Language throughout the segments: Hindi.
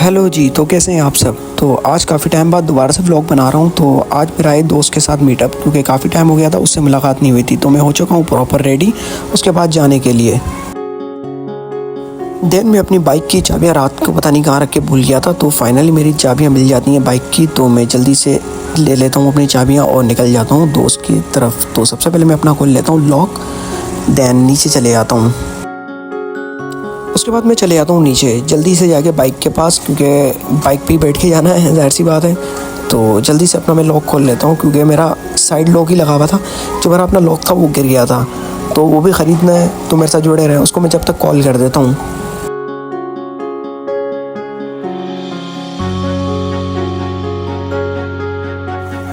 हेलो जी। तो कैसे हैं आप सब। तो आज काफ़ी टाइम बाद दोबारा से व्लॉग बना रहा हूँ। तो आज मेरा एक दोस्त के साथ मीटअप, क्योंकि काफ़ी टाइम हो गया था उससे मुलाकात नहीं हुई थी। तो मैं हो चुका हूँ प्रॉपर रेडी उसके बाद जाने के लिए। देन मैं अपनी बाइक की चाबियाँ रात को पता नहीं कहाँ रख के भूल गया था। तो फाइनली मेरी चाबियाँ मिल जाती हैं बाइक की। तो मैं जल्दी से ले लेता हूँ अपनी चाबियाँ और निकल जाता हूँ दोस्त की तरफ। तो सबसे पहले मैं अपना खोल लेता हूँ लॉक, देन नीचे चले आता हूँ। उसके बाद मैं चले जाता हूँ नीचे जल्दी से जाके बाइक के पास, क्योंकि बाइक पे ही बैठ के जाना है, ज़ाहिर सी बात है। तो जल्दी से अपना मैं लॉक खोल लेता हूँ, क्योंकि मेरा साइड लॉक ही लगा हुआ था। जो मेरा अपना लॉक था वो गिर गया था, तो वो भी ख़रीदना है। तो मेरे साथ जुड़े रहे, उसको मैं जब तक कॉल कर देता हूँ।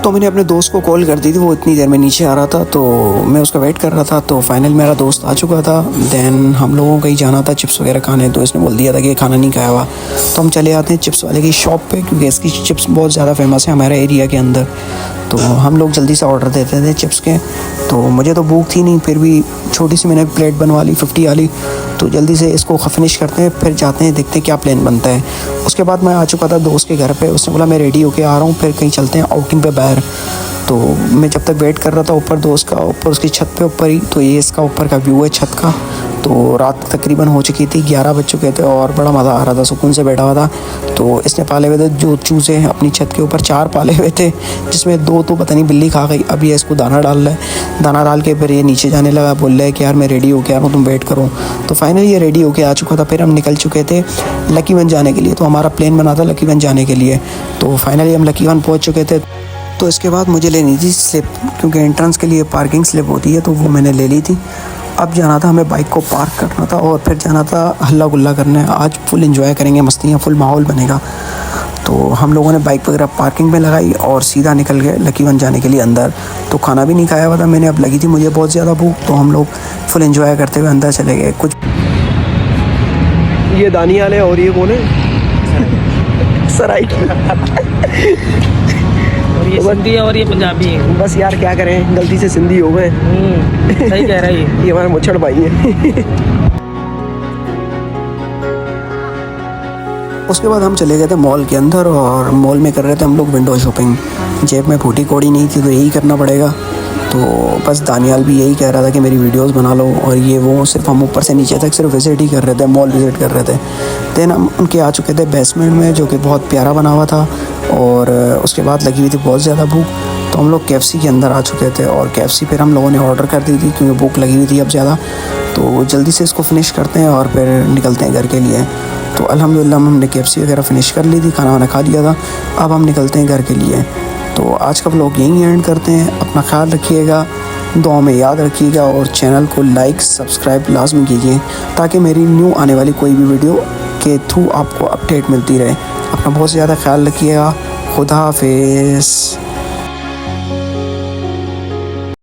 तो मैंने अपने दोस्त को कॉल कर दी थी, वो इतनी देर में नीचे आ रहा था। तो मैं उसका वेट कर रहा था। तो फाइनल मेरा दोस्त आ चुका था। देन हम लोगों को कहीं जाना था चिप्स वगैरह खाने। तो इसने बोल दिया था कि खाना नहीं खाया हुआ। तो हम चले आते हैं चिप्स वाले की शॉप पे, क्योंकि इसकी चिप्स बहुत ज़्यादा फेमस है हमारे एरिया के अंदर। तो हम लोग जल्दी से ऑर्डर देते थे चिप्स के। तो मुझे तो भूख थी नहीं, फिर भी छोटी सी मैंने प्लेट बनवा ली 50 वाली। तो जल्दी से इसको फिनिश करते हैं, फिर जाते हैं, देखते हैं क्या प्लान बनता है। उसके बाद मैं आ चुका था दोस्त के घर पे। उसने बोला मैं रेडी होके आ रहा हूँ, फिर कहीं चलते हैं आउटिंग पे बाहर। तो मैं जब तक वेट कर रहा था ऊपर दोस्त का, ऊपर उसकी छत पे ऊपर ही। तो ये इसका ऊपर का व्यू है छत का। तो रात तकरीबन हो चुकी थी, 11 बज चुके थे और बड़ा मज़ा आ रहा था, सुकून से बैठा हुआ था। तो इसने पाले हुए थे जो चूज़े हैं अपनी छत के ऊपर, 4 पाले हुए थे, जिसमें 2 तो पता नहीं बिल्ली खा गई। अब ये इसको दाना डाल रहा है। दाना डाल के फिर ये नीचे जाने लगा, बोल रहा है कि यार मैं रेडी हो के आ रहा हूँ, तुम वेट करो। तो फाइनली ये रेडी होके आ चुका था। फिर हम निकल चुके थे लकी वन जाने के लिए। तो हमारा प्लान बना था लकी वन जाने के लिए। तो फाइनली हम लकी वन पहुँच चुके थे। तो इसके बाद मुझे लेनी थी स्लिप, क्योंकि एंट्रेंस के लिए पार्किंग स्लिप होती है, तो वो मैंने ले ली थी। अब जाना था हमें बाइक को पार्क करना था और फिर जाना था हल्ला गुल्ला करने। आज फुल एंजॉय करेंगे, मस्तियाँ, फुल माहौल बनेगा। तो हम लोगों ने बाइक वगैरह पार्किंग में लगाई और सीधा निकल गए लकी वन जाने के लिए अंदर। तो खाना भी नहीं खाया हुआ था मैंने, अब लगी थी मुझे बहुत ज़्यादा भूख। तो हम लोग फुल एंजॉय करते हुए अंदर चले गए। कुछ ये दानियाल है और ये कौन है? सराय ये सिंधी है और ये पंजाबी है। बस यार क्या करें, गलती से सिंधी हो गए। सही कह रहा है ये हमारे मुच्छड़ भाई है। उसके बाद हम चले गए थे मॉल के अंदर और मॉल में कर रहे थे हम लोग विंडो शॉपिंग। जेब में फूटी कौड़ी नहीं थी, तो यही करना पड़ेगा। तो बस दानियाल भी यही कह रहा था कि मेरी वीडियोस बना लो और ये वो। सिर्फ हम ऊपर से नीचे तक सिर्फ विजिट ही कर रहे थे, मॉल विजिट कर रहे थे। देन हम उनके आ चुके थे बेसमेंट में, जो कि बहुत प्यारा बना हुआ था। और उसके बाद लगी हुई थी बहुत ज़्यादा भूख। तो हम लोग KFC के अंदर आ चुके थे और KFC फिर हम लोगों ने ऑर्डर कर दी थी, क्योंकि भूख लगी हुई थी अब ज़्यादा। तो जल्दी से इसको फिनिश करते हैं और फिर निकलते हैं घर के लिए। तो अल्हम्दुलिल्लाह हमने KFC वगैरह फ़िनिश कर ली थी, खाना वाना खा लिया था। अब हम निकलते हैं घर के लिए। तो आज का व्लॉग यहीं एंड करते हैं। अपना ख्याल रखिएगा, दुआ में याद रखिएगा और चैनल को लाइक सब्सक्राइब लाजमी कीजिए, ताकि मेरी न्यू आने वाली कोई भी वीडियो के थ्रू आपको अपडेट मिलती रहे। अपना बहुत ज़्यादा ख्याल रखिएगा। खुदा हाफिज़।